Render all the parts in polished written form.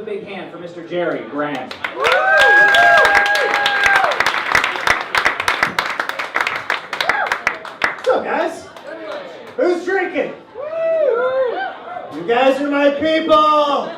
big hand for Mr. Jerry Brandt. What's up, guys? Who's drinking? You guys are my people.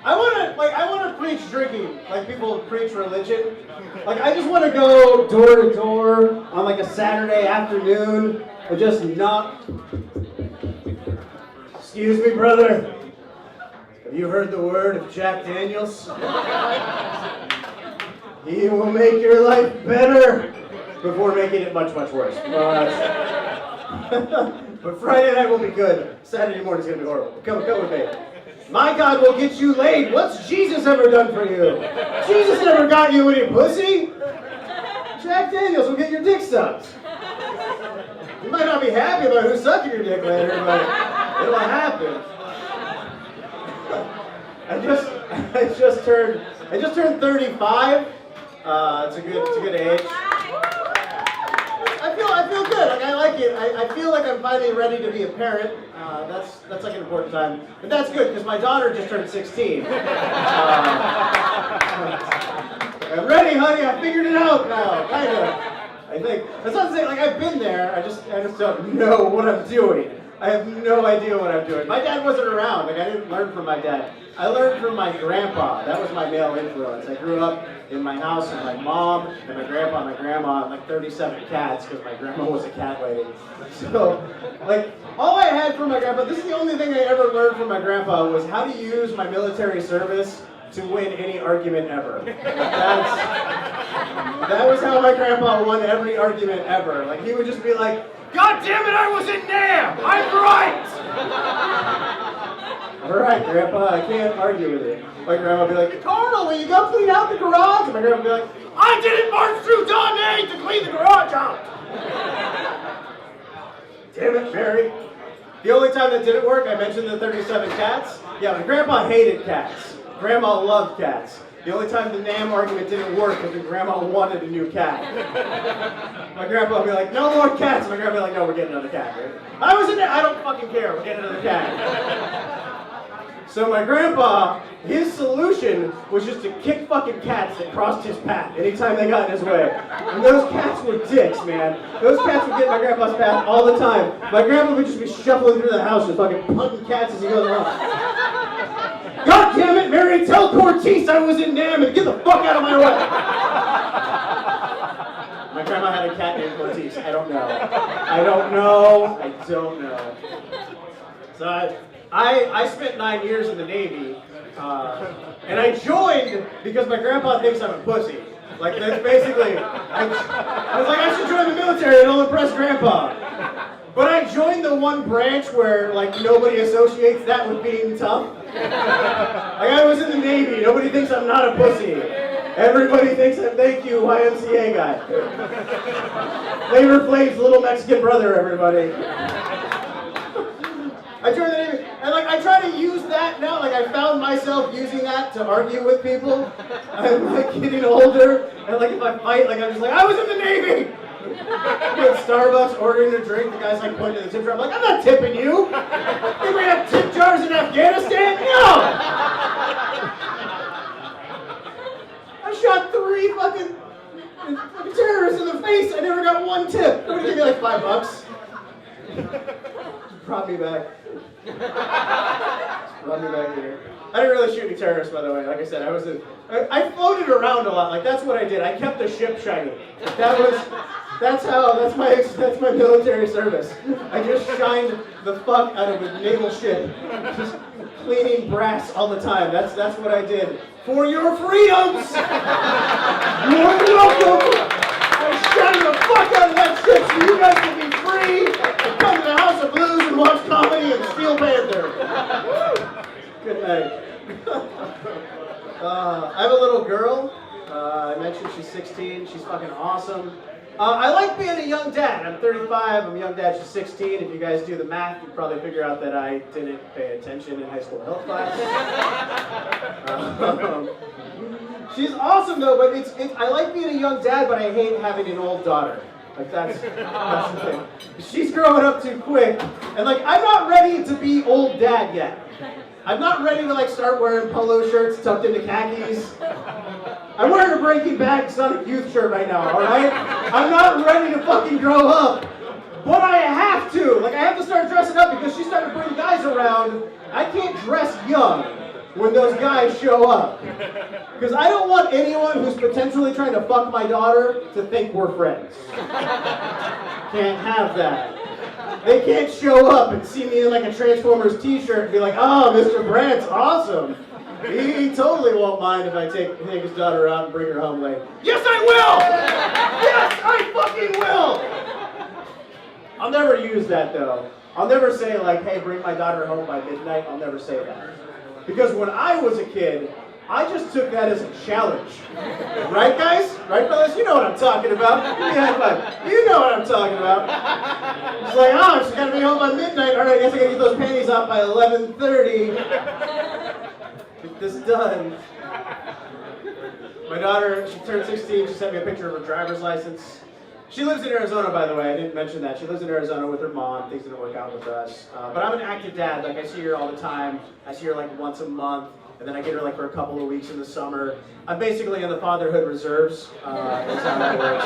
I want to preach drinking, like people preach religion. Like I just want to go door to door on like a Saturday afternoon and just knock. Excuse me, brother. Have you heard the word of Jack Daniels? He will make your life better before making it much, much worse. But Friday night will be good. Saturday morning's gonna be horrible. Come with me. My God will get you laid. What's Jesus ever done for you? Jesus never got you any pussy. Jack Daniels will get your dick sucked. You might not be happy about who's sucking your dick later, but it'll happen. I just turned 35. It's a good age. I feel good. Like I like it. I feel like I'm finally ready to be a parent. That's like an important time. But that's good because my daughter just turned 16. I'm ready, honey. I figured it out now. Kinda. I think that's not to say like I've been there. I just don't know what I'm doing. I have no idea what I'm doing. My dad wasn't around. Like I didn't learn from my dad. I learned from my grandpa. That was my male influence. I grew up in my house with my mom and my grandpa and my grandma and like 37 cats because my grandma was a cat lady. So, like, all I had from my grandpa, this is the only thing I ever learned from my grandpa was how to use my military service to win any argument ever. That was how my grandpa won every argument ever. Like, he would just be like, God damn it, I was in there! I'm right! All right, Grandpa, I can't argue with you. My grandma would be like, Carl, will you go clean out the garage? And my grandma would be like, I didn't march through dawn to clean the garage out! Damn it, Mary. The only time that didn't work, I mentioned the 37 cats. Yeah, my grandpa hated cats. Grandma loved cats. The only time the NAM argument didn't work was when Grandma wanted a new cat. My grandpa would be like, no more cats. My grandpa would be like, no, we're getting another cat. Right? I was in there, I don't fucking care, we're getting another cat. So my grandpa, his solution was just to kick fucking cats that crossed his path anytime they got in his way. And those cats were dicks, man. Those cats would get in my grandpa's path all the time. My grandpa would just be shuffling through the house and fucking punting cats as he goes along. God damn it, Mary, tell Cortese I was in NAM and get the fuck out of my way. My grandma had a cat named Cortese. I don't know. So I spent 9 years in the Navy, and I joined because my grandpa thinks I'm a pussy. Like, that's basically, I was like, I should join the military and it'll impress Grandpa. But I joined the one branch where, like, nobody associates that with being tough. Like, I was in the Navy. Nobody thinks I'm not a pussy. Everybody thinks I'm, thank you, YMCA guy. Flavor Flav's little Mexican brother, everybody. I joined the Navy, and like I try to use that now. Like I found myself using that to argue with people. I'm like getting older, and like if I fight, like I'm just like I was in the Navy. I'm at Starbucks ordering a drink. The guy's like pointing to the tip jar. I'm like, I'm not tipping you. Think we have tip jars in Afghanistan? No. I shot 3 fucking terrorists in the face. I never got 1 tip. What give me like $5? Brought me back. Brought me back here. I didn't really shoot any terrorists, by the way. Like I said, I floated around a lot. Like that's what I did. I kept the ship shiny. That's my military service. I just shined the fuck out of a naval ship, just cleaning brass all the time. That's what I did for your freedoms. You're welcome. I shined the fuck out of that ship so you guys can be free. Come to the House of Blues and watch comedy and Steel Panther. Good night. I have a little girl. I mentioned she's 16. She's fucking awesome. I like being a young dad. I'm 35. I'm a young dad. She's 16. If you guys do the math, you'd probably figure out that I didn't pay attention in high school health class. She's awesome though, but I like being a young dad, but I hate having an old daughter. Like that's the thing. She's growing up too quick, and like I'm not ready to be old dad yet. I'm not ready to like start wearing polo shirts tucked into khakis. I'm wearing a Breaking Bad Sonic Youth shirt right now, alright? I'm not ready to fucking grow up. But I have to. Like, I have to start dressing up because she's starting to bring guys around. I can't dress young when those guys show up. Because I don't want anyone who's potentially trying to fuck my daughter to think we're friends. Can't have that. They can't show up and see me in like a Transformers t-shirt and be like, oh, Mr. Brandt's awesome. He totally won't mind if I take his daughter out and bring her home late. Yes, I will! Yes, I fucking will! I'll never use that though. I'll never say like, hey, bring my daughter home by midnight. I'll never say that. Because when I was a kid, I just took that as a challenge. Right, guys? Right, fellas? You know what I'm talking about. Give me a high five. You know what I'm talking about. It's like, oh, she's gotta be home by midnight. All right, I guess I gotta get those panties out by 11:30. Get this done. My daughter, she turned 16. She sent me a picture of her driver's license. She lives in Arizona, by the way. I didn't mention that. She lives in Arizona with her mom. Things didn't work out with us. But I'm an active dad. Like, I see her all the time. I see her like once a month. And then I get her like for a couple of weeks in the summer. I'm basically in the fatherhood reserves. That's how that works.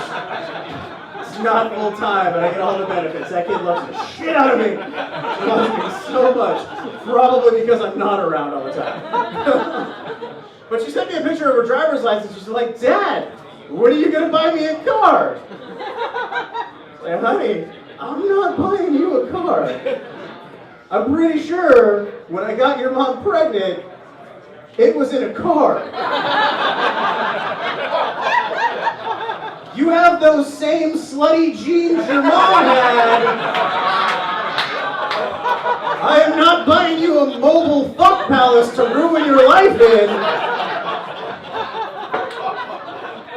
It's not full time, but I get all the benefits. That kid loves the shit out of me. She loves me so much. Probably because I'm not around all the time. But she sent me a picture of her driver's license. She's like, Dad, when are you going to buy me a car? I say, honey, I'm not buying you a car. I'm pretty sure when I got your mom pregnant, it was in a car. You have those same slutty jeans your mom had. I am not buying you a mobile fuck palace to ruin your life in.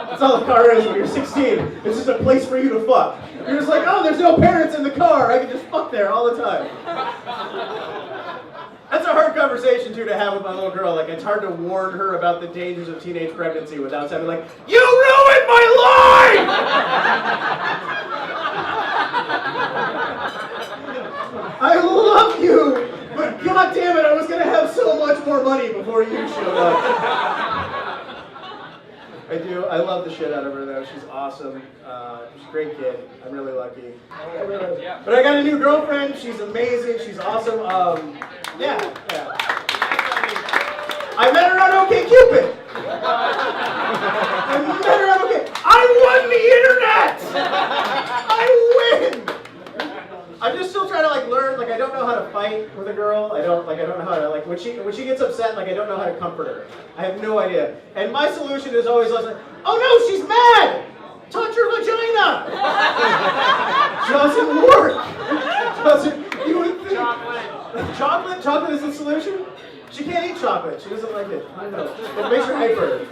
That's all the car is when you're 16. It's just a place for you to fuck. You're just like, oh, there's no parents in the car. I can just fuck there all the time. That's a hard conversation, too, to have with my little girl. Like, it's hard to warn her about the dangers of teenage pregnancy without sounding like, you ruined my life! I love you, but God damn it, I was going to have so much more money before you showed up. I do. I love the shit out of her, though. She's awesome. She's a great kid. I'm really lucky. But I got a new girlfriend. She's amazing. She's awesome. Yeah. I met her on OkCupid. I met her on OkCupid. I won the internet! I win! I'm just still trying to like learn. Like I don't know how to fight with a girl. I don't know how to like when she gets upset. Like I don't know how to comfort her. I have no idea. And my solution is always like, oh no, she's mad. Touch her vagina. Doesn't work. Doesn't. You would think. Chocolate is the solution. She can't eat chocolate. She doesn't like it. I know. It makes her hyper.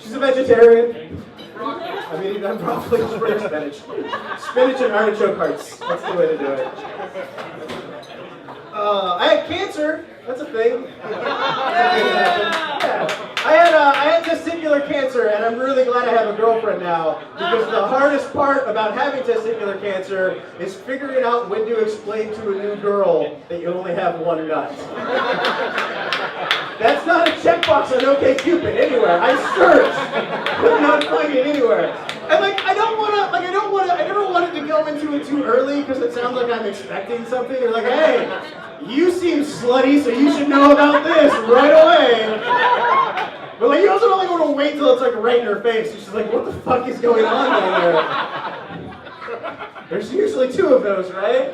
She's a vegetarian. I mean, I'm probably just bring her spinach. Spinach and artichoke hearts. That's the way to do it. I had cancer. That's a thing. I had testicular cancer, and I'm really glad I have a girlfriend now, because the hardest part about having testicular cancer is figuring out when to explain to a new girl that you only have one nut. That's not a checkbox on OkCupid anywhere. I searched, could not find it anywhere. And like, I never wanted to go into it too early because it sounds like I'm expecting something. You're like, hey, you seem slutty, so you should know about this right away. But like, you also don't like want to wait till it's like right in her face. She's just like, what the fuck is going on down there? There's usually two of those, right?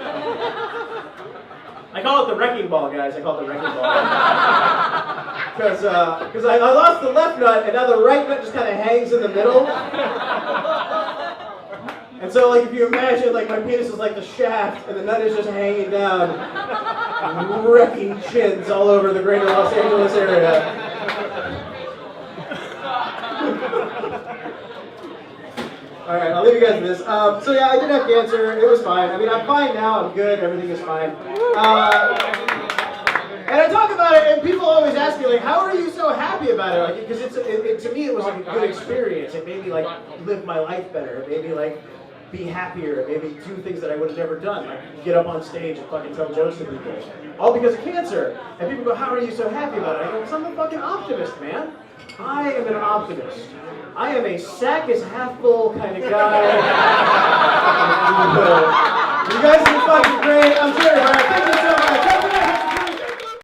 I call it the wrecking ball, guys. I call it the wrecking ball. Because I lost the left nut, and now the right nut just kind of hangs in the middle. And so, like, if you imagine, like, my penis is like the shaft, and the nut is just hanging down, wrecking chins all over the greater Los Angeles area. All right, I'll leave you guys with this. So yeah, I did have cancer. It was fine. I mean, I'm fine now. I'm good. Everything is fine. And I talk about it, and people always ask me, like, how are you so happy about it? Like, because to me, it was like a good experience. It made me like live my life better. It made me like be happier and maybe do things that I would have never done, like get up on stage and fucking tell jokes to people. All because of cancer. And people go, how are you so happy about it? I go, because I'm a fucking optimist, man. I am an optimist. I am a sack is half full kind of guy. You guys are fucking great. I'm Jerry Brandt. Thank you so